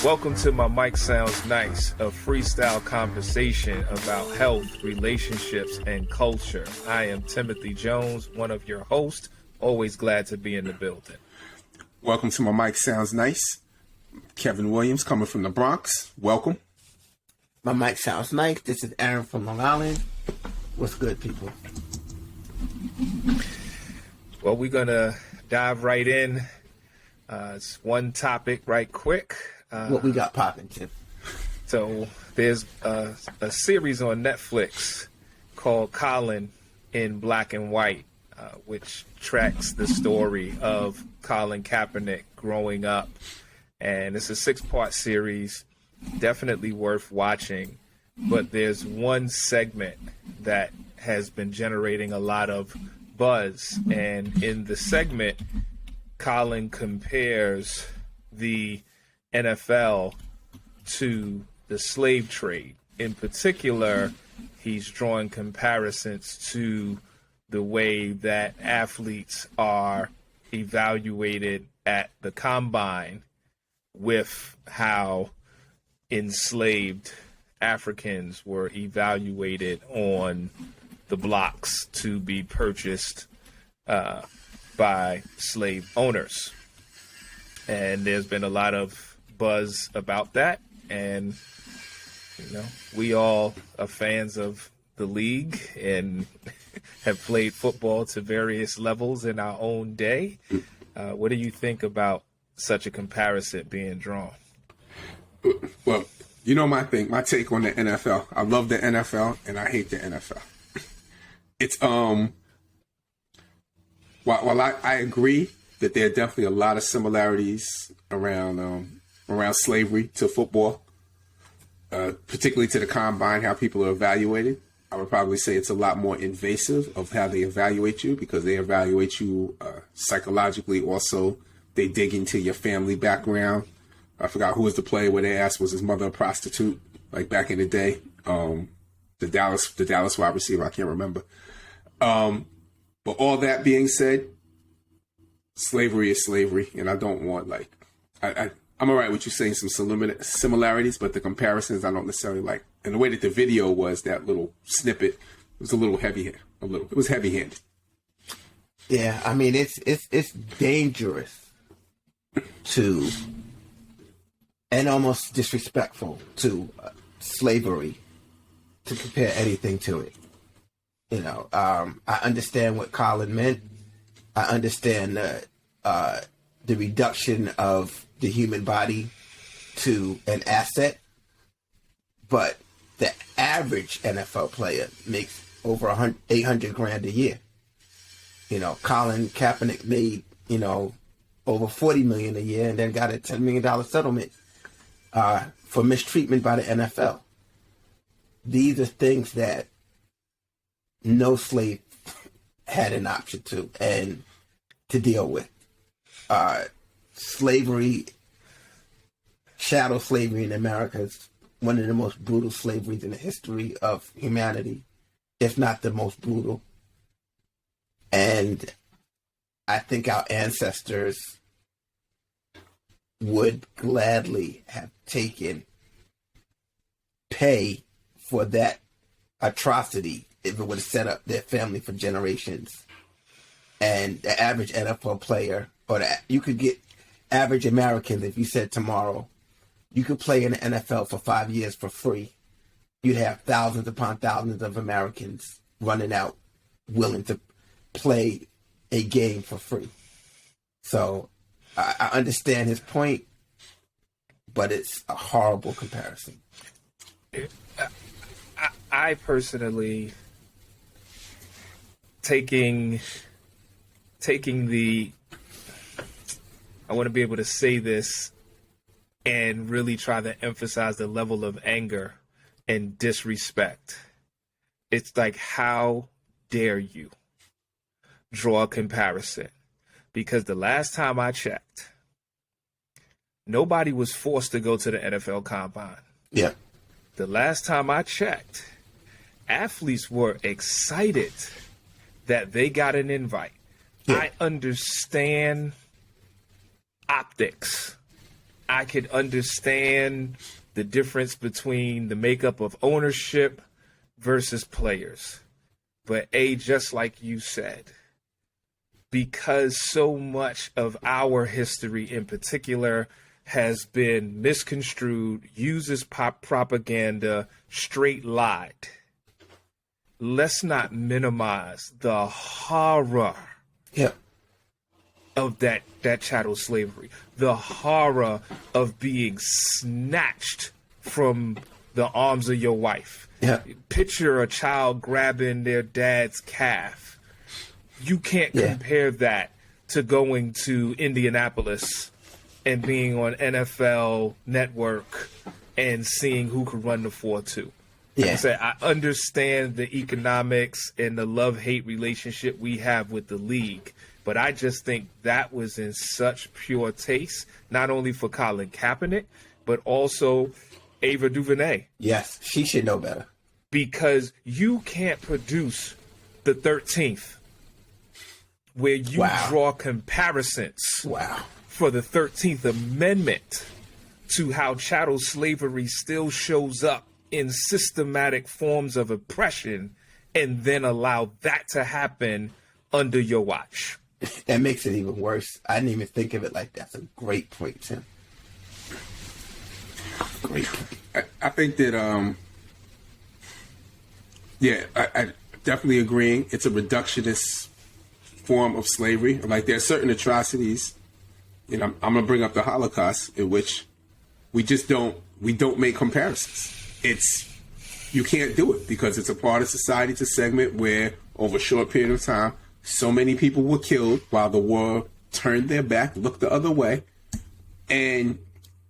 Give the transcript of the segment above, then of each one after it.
Welcome to my Mic Sounds Nice, a freestyle conversation about health, relationships, and culture. I am Timothy Jones, one of your hosts. Always glad to be in the building. Welcome to my Mic Sounds Nice. Kevin Williams coming from the Bronx. Welcome. My mic sounds nice. This is Aaron from Long Island. What's good, people? Well, we're going to dive right in. It's one topic right quick. What we got popping, Tim? So there's a series on Netflix called Colin in Black and White, which tracks the story of Colin Kaepernick growing up. And it's a 6-part series, definitely worth watching. But there's one segment that has been generating a lot of buzz. And in the segment, Colin compares the NFL to the slave trade. In particular, he's drawing comparisons to the way that athletes are evaluated at the combine with how enslaved Africans were evaluated on the blocks to be purchased by slave owners. And there's been a lot of buzz about that, and we all are fans of the league and have played football to various levels in our own day. What do you think about such a comparison being drawn? Well, my take on the NFL. I love the NFL and I hate the NFL. It's while I agree that there are definitely a lot of similarities around slavery to football, particularly to the combine, how people are evaluated. I would probably say it's a lot more invasive of how they evaluate you, because they evaluate you psychologically. Also, they dig into your family background. I forgot who was the player where they asked, was his mother a prostitute, like back in the day? The Dallas wide receiver, I can't remember. But all that being said, slavery is slavery, and I don't want I'm all right with you saying some similarities, but the comparisons I don't necessarily like. And the way that the video was, that little snippet, was a little heavy. It was heavy-handed. Yeah, I mean it's dangerous to and almost disrespectful to slavery to compare anything to it. I understand what Colin meant. I understand the reduction of the human body to an asset, but the average NFL player makes over $800,000 a year. Colin Kaepernick made over $40 million a year, and then got a $10 million settlement for mistreatment by the NFL. These are things that no slave had an option to deal with. Slavery, chattel slavery in America is one of the most brutal slaveries in the history of humanity, if not the most brutal. And I think our ancestors would gladly have taken pay for that atrocity if it would have set up their family for generations. And the average NFL player, you could get average Americans, if you said tomorrow, you could play in the NFL for 5 years for free, you'd have thousands upon thousands of Americans running out willing to play a game for free. So I understand his point, but it's a horrible comparison. I personally, taking the, I want to be able to say this and really try to emphasize the level of anger and disrespect. It's like, how dare you draw a comparison? Because the last time I checked, nobody was forced to go to the NFL Combine. Yeah. The last time I checked, athletes were excited that they got an invite. Yeah. I understand optics. I could understand the difference between the makeup of ownership versus players. But just like you said, because so much of our history in particular has been misconstrued, used as pop propaganda, straight lied, let's not minimize the horror of that chattel slavery, the horror of being snatched from the arms of your wife. Yeah. Picture a child grabbing their dad's calf. You can't compare that to going to Indianapolis and being on NFL Network and seeing who could run the 4-2. Like I said, I understand the economics and the love-hate relationship we have with the league, but I just think that was in such pure taste, not only for Colin Kaepernick, but also Ava DuVernay. Yes, she should know better. Because you can't produce the 13th where you draw comparisons for the 13th Amendment to how chattel slavery still shows up in systematic forms of oppression and then allow that to happen under your watch. That makes it even worse. I didn't even think of it like that. That's a great point, Tim. Great point. I think that, I definitely agreeing. It's a reductionist form of slavery. Like, there are certain atrocities, and I'm going to bring up the Holocaust, in which we don't make comparisons. You can't do it because it's a part of society. It's a segment where over a short period of time, so many people were killed while the world turned their back, looked the other way. And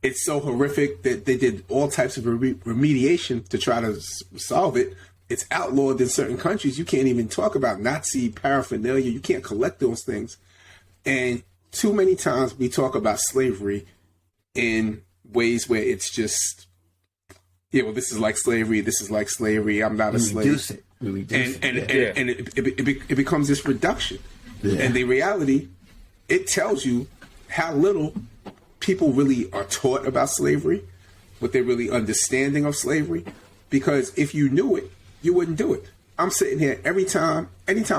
it's so horrific that they did all types of remediation to try to solve it. It's outlawed in certain countries. You can't even talk about Nazi paraphernalia. You can't collect those things. And too many times we talk about slavery in ways where it's just, this is like slavery. This is like slavery. I'm not a slave. Reduce it. We reduce and it becomes this reduction. Yeah. And the reality, it tells you how little people really are taught about slavery, what they're really understanding of slavery. Because if you knew it, you wouldn't do it. I'm sitting here anytime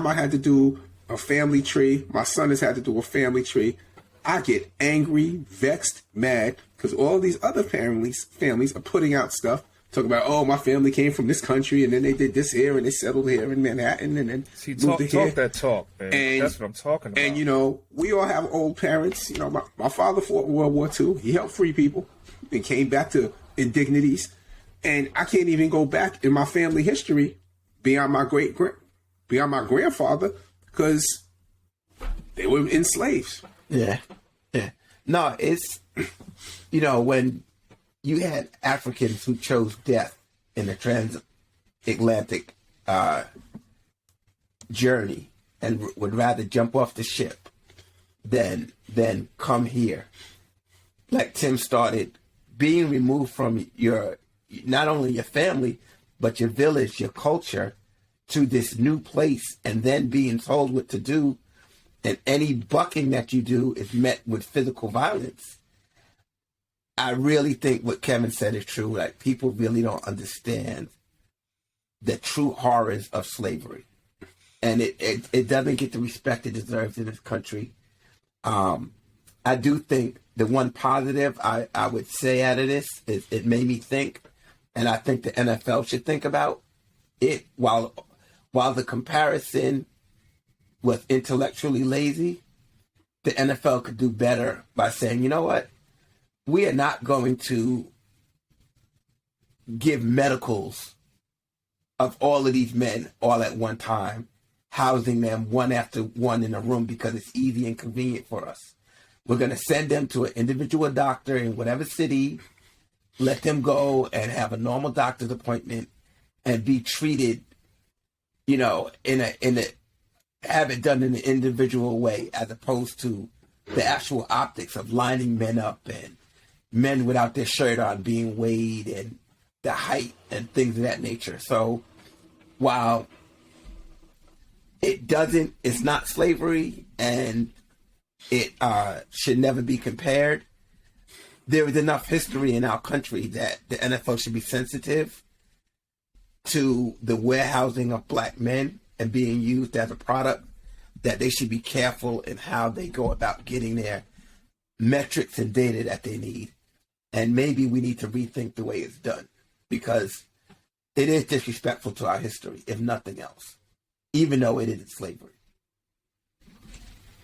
I had to do a family tree, my son has had to do a family tree, I get angry, vexed, mad, because all these other families are putting out stuff, talking about, oh, my family came from this country, and then they did this here, and they settled here in Manhattan, and then moved to here. Talk that talk, man. And that's what I'm talking about. And, we all have old parents. My father fought in World War II. He helped free people and came back to indignities. And I can't even go back in my family history beyond my grandfather, because they were enslaved. Yeah. No, it's, when you had Africans who chose death in the transatlantic journey and would rather jump off the ship than come here. Like Tim started, being removed from not only your family, but your village, your culture, to this new place, and then being told what to do, and any bucking that you do is met with physical violence. I really think what Kevin said is true. Like, people really don't understand the true horrors of slavery, and it doesn't get the respect it deserves in this country. I do think the one positive I would say out of this is it made me think, and I think the NFL should think about it. While the comparison was intellectually lazy, the NFL could do better by saying, you know what? We are not going to give medicals of all of these men all at one time, housing them one after one in a room because it's easy and convenient for us. We're going to send them to an individual doctor in whatever city, let them go and have a normal doctor's appointment and be treated, have it done in an individual way, as opposed to the actual optics of lining men up and men without their shirt on being weighed and the height and things of that nature. So while it's not slavery and it should never be compared, there is enough history in our country that the NFL should be sensitive to the warehousing of black men and being used as a product, that they should be careful in how they go about getting their metrics and data that they need. And maybe we need to rethink the way it's done, because it is disrespectful to our history, if nothing else, even though it isn't slavery.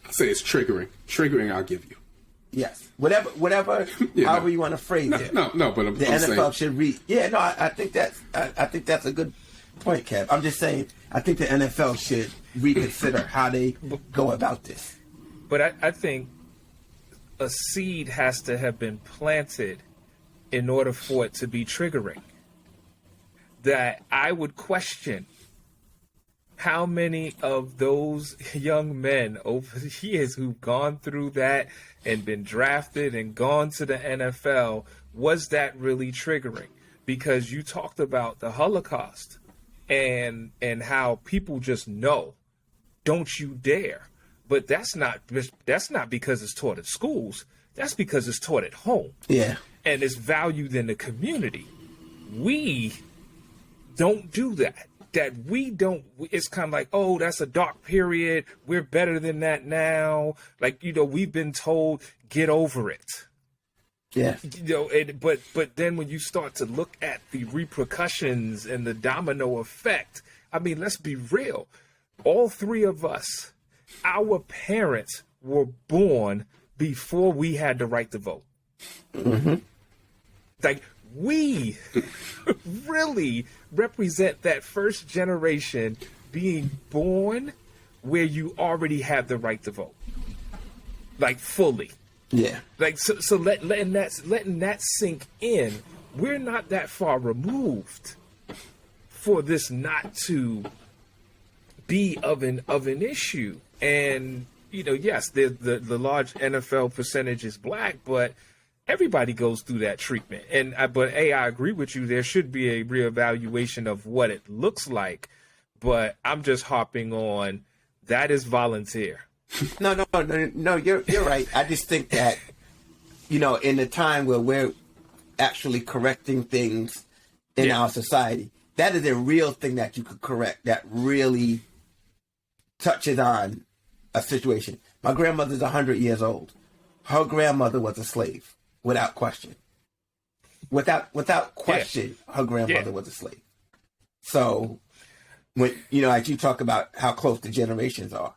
I say it's triggering. Triggering, I'll give you. Yes, whatever, however you want to phrase it. No, but I'm the NFL saying. should read. Yeah, no, I think that's a good point, Kev. I'm just saying, I think the NFL should reconsider how they go about this. But I think a seed has to have been planted in order for it to be triggering. That I would question how many of those young men over the years who've gone through that and been drafted and gone to the NFL, was that really triggering? Because you talked about the Holocaust and how people just know, don't you dare. But that's not because it's taught at schools. That's because it's taught at home. Yeah. And it's valued in the community. We don't do that. It's kind of like, oh, that's a dark period. We're better than that now. Like, we've been told, get over it. Yeah. But then when you start to look at the repercussions and the domino effect, I mean, let's be real. All three of us, our parents were born before we had the right to vote. Mm-hmm. Like, we really represent that first generation being born where you already have the right to vote, like fully. Yeah. Like so letting that sink in. We're not that far removed for this not to be of an issue. And yes, the large NFL percentage is black, but everybody goes through that treatment. But I agree with you. There should be a reevaluation of what it looks like. But I'm just harping on that is volunteer. No, you're right. I just think that, in the time where we're actually correcting things in our society, that is a real thing that you could correct that really touches on a situation. My grandmother's 100 years old. Her grandmother was a slave. Without question. Without question, her grandmother was a slave. So, when, as you talk about how close the generations are,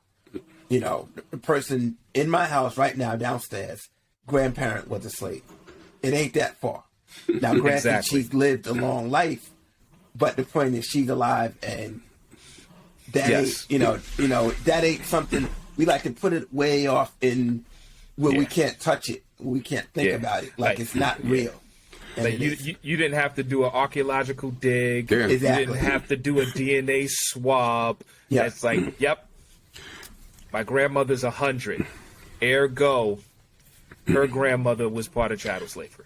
the person in my house right now downstairs, grandparent was a slave. It ain't that far. Now, granted, Exactly. she's lived a long life, but the point is she's alive, and that ain't, that ain't something, we like to put it way off in where we can't touch it. We can't think about it like it's not real. Like you didn't have to do an archaeological dig. Yeah. Exactly. You didn't have to do a DNA swab. Yeah. It's like, yep, my grandmother's 100. Ergo, her grandmother was part of chattel slavery.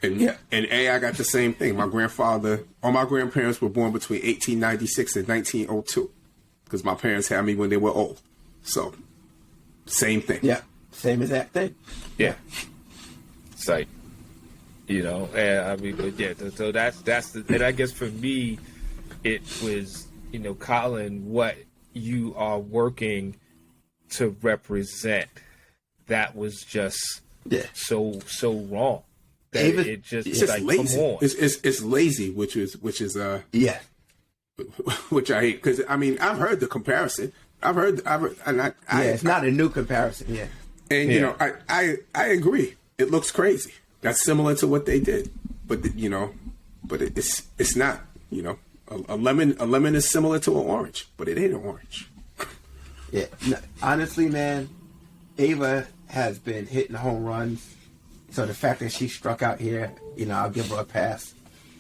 And I got the same thing. My grandfather, all my grandparents were born between 1896 and 1902, because my parents had me when they were old. So, same thing. Yeah, same exact thing. Yeah. It's like, and I mean, but yeah, so that's and I guess for me, it was, Colin, what you are working to represent, that was just so wrong. That it just It's just like, lazy. come on. It's lazy, which is which I hate, because I mean, I've heard the comparison. I've heard, and it's not a new comparison. Yeah, and I agree. It looks crazy. That's similar to what they did, but it's not. A lemon is similar to an orange, but it ain't an orange. Yeah. No, honestly, man, Ava has been hitting home runs. So the fact that she struck out here, I'll give her a pass,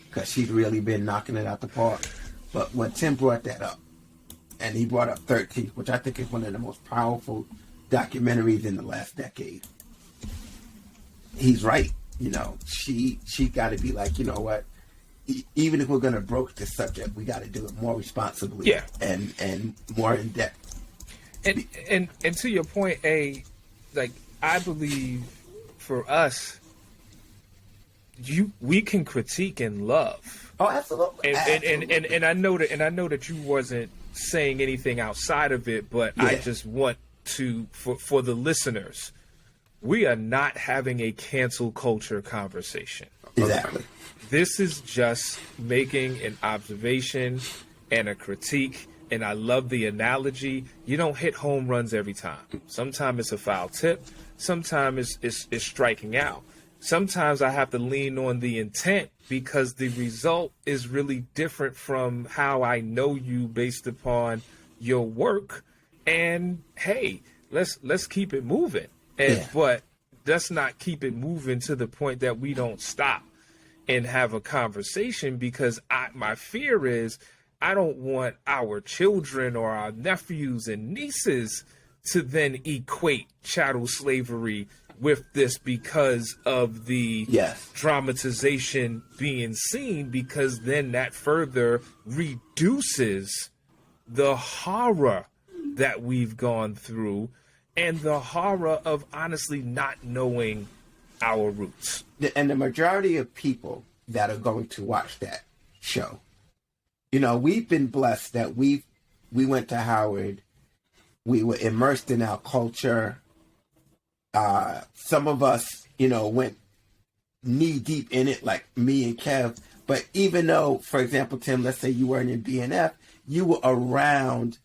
because she's really been knocking it out the park. But when Tim brought that up, and he brought up 13, which I think is one of the most powerful documentaries in the last decade, he's right. She got to be like, what? Even if we're going to broach this subject, we got to do it more responsibly and more in depth. And to your point, like, I believe for us, we can critique and love. Oh, absolutely. And I know that you wasn't saying anything outside of it, but I just want to for the listeners, we are not having a cancel culture conversation. Exactly. This is just making an observation and a critique. And I love the analogy. You don't hit home runs every time. Sometimes it's a foul tip. Sometimes it's striking out. Sometimes I have to lean on the intent because the result is really different from how I know you based upon your work. And hey, let's keep it moving. But let's not keep it moving to the point that we don't stop and have a conversation, because my fear is I don't want our children or our nephews and nieces to then equate chattel slavery with this because of the dramatization being seen, because then that further reduces the horror that we've gone through and the horror of honestly not knowing our roots. And the majority of people that are going to watch that show, you know, we've been blessed that we went to Howard. We were immersed in our culture. Some of us, you know, went knee deep in it, like me and Kev. But even though, for example, Tim, let's say you weren't in BNF, you were around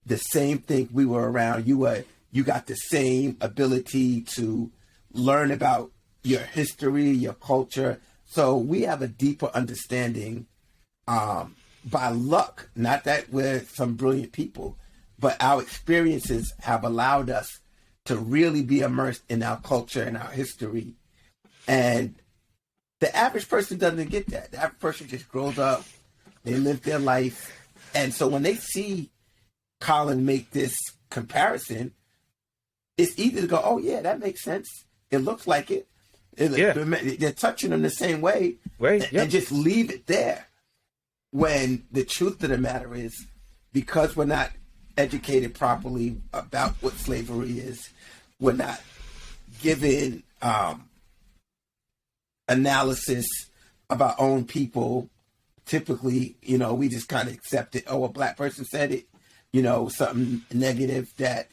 the same thing we were around. You got the same ability to learn about your history, your culture. So we have a deeper understanding by luck, not that we're some brilliant people, but our experiences have allowed us to really be immersed in our culture and our history. And the average person doesn't get that. The average person just grows up, they live their life. And so when they see Colin make this comparison, it's easy to go, oh yeah, that makes sense. It looks like it. They're touching them the same way. And just leave it there. When the truth of the matter is, because we're not educated properly about what slavery is, we're not given analysis of our own people. Typically, you know, we just kind of accept it. Oh, a black person said it, you know, something negative that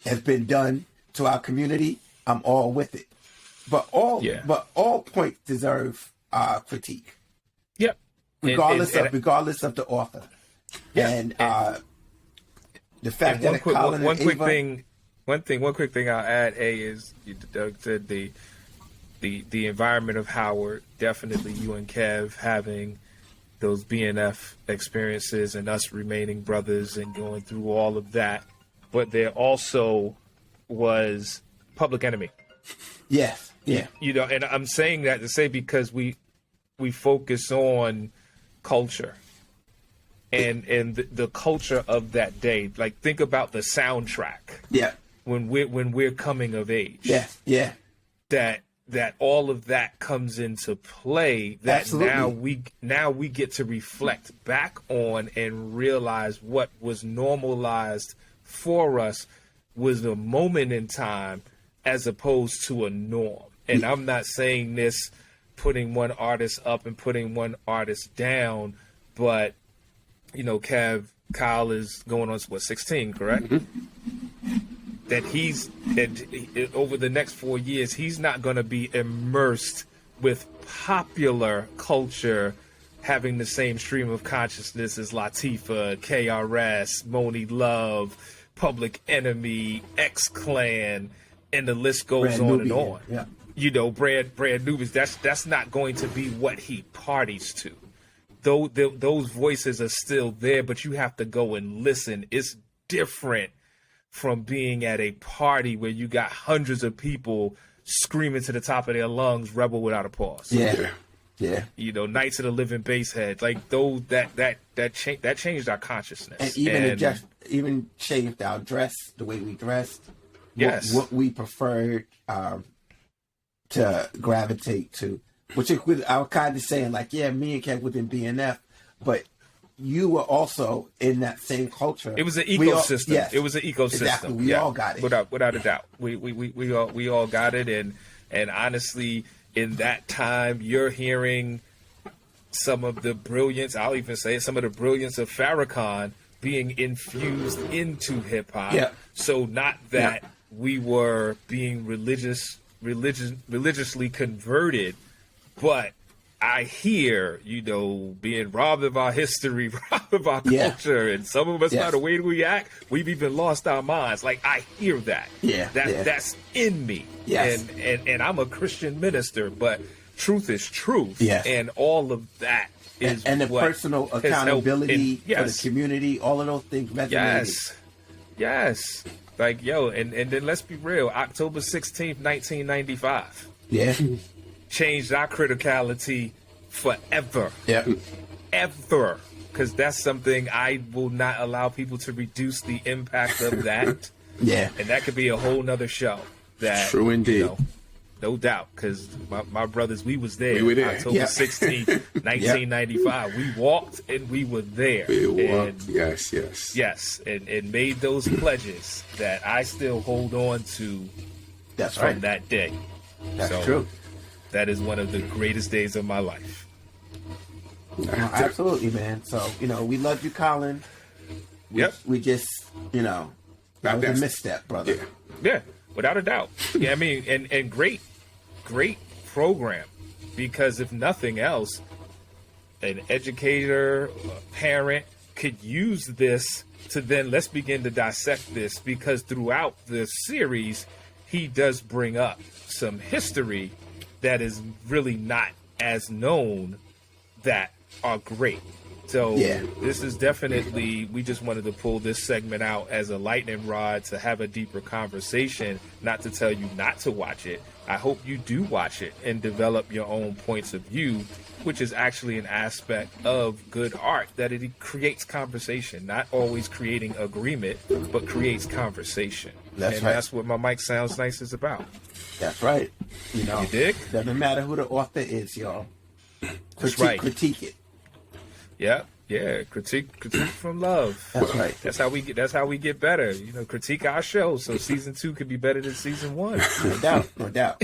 has been done to our community. I'm all with it. But all points deserve critique. Yep. Regardless of the author. Yeah. And the fact that one quick thing I'll add, is Doug said the environment of Howard, definitely you and Kev having those BNF experiences and us remaining brothers and going through all of that. But there also was Public Enemy. Yes. Yeah. You know, and I'm saying that to say because we focus on culture and the culture of that day. Like, think about the soundtrack. Yeah. When we're coming of age. Yeah. Yeah. That all of that comes into play. That Absolutely. now we get to reflect back on and realize what was normalized for us was a moment in time as opposed to a norm. And I'm not saying this putting one artist up and putting one artist down, but, you know, Kyle is going on, 16, correct? Mm-hmm. That over the next 4 years, he's not going to be immersed with popular culture having the same stream of consciousness as Latifah, KRS, Moni Love, Public Enemy, X-Clan, and the list goes on and on. Yeah. You know, Brad Nubian, that's not going to be what he parties to. Though those voices are still there, but you have to go and listen. It's different from being at a party where you got hundreds of people screaming to the top of their lungs, "Rebel without a pause." Yeah, yeah. You know, Knights of the Living Basshead, like those that changed our consciousness, and even changed our dress, the way we dressed. Yes, what we preferred to gravitate to, which I was kind of saying, like, yeah, me and Kev within BNF, but you were also in that same culture. It was an ecosystem. It was an ecosystem. Exactly. We all got it. Without a doubt. We all got it. And honestly, in that time, you're hearing some of the brilliance, I'll even say some of the brilliance of Farrakhan being infused into hip hop. Yeah. So not that we were being religiously converted, but I hear, being robbed of our history, robbed of our culture, and some of us, by the way we act, we've even lost our minds. Like, I hear that. That's in me. Yes. And I'm a Christian minister, but truth is truth. Yes. And all of that is and the what personal has accountability helped. for the community, all of those things resonated. Yes. Like, and then let's be real, October 16th, 1995. Yeah. Changed our criticality forever. Yeah. Ever. Because that's something I will not allow people to reduce the impact of that. Yeah. And that could be a whole nother show. That, True indeed. No doubt. Because my brothers, we was there. We were there. October 16th, 1995. We walked and we were there. We walked. And, Yes. yes. And made those pledges that I still hold on to from that day. That's true. That is one of the greatest days of my life. Absolutely, man. So, we love you, Colin. We just, that was a misstep, brother. Yeah, without a doubt. Yeah, I mean, and great program, because if nothing else, an educator, a parent could use this to then let's begin to dissect this, because throughout the series, he does bring up some history that is really not as known that are great. So this is definitely, we just wanted to pull this segment out as a lightning rod to have a deeper conversation, not to tell you not to watch it. I hope you do watch it and develop your own points of view, which is actually an aspect of good art, that it creates conversation, not always creating agreement, but creates conversation. That's what My Mic Sounds Nice is about. That's right. You dig? Doesn't matter who the author is, y'all. Critique it. Yeah. Critique from love. That's right. That's how we get better. Critique our show so season 2 could be better than season 1. No doubt.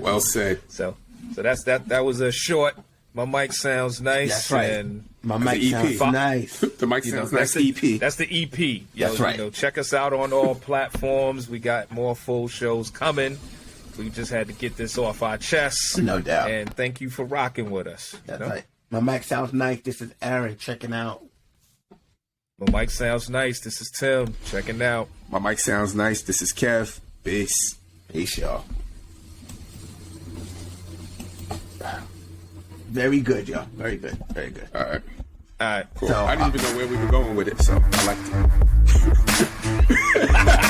Well said. So that was a short My Mic Sounds Nice. That's right. And My Mic Sounds Nice. The Mic Sounds Nice EP. That's the EP. That's right. Check us out on all platforms. We got more full shows coming. We just had to get this off our chests. No doubt. And thank you for rocking with us. That's right. My Mic Sounds Nice. This is Aaron checking out. My Mic Sounds Nice. This is Tim checking out. My Mic Sounds Nice. This is Kev. Peace. Peace, y'all. Very good, y'all. Very good. Very good. All right. Cool. So, I didn't even know where we were going with it, so I liked it.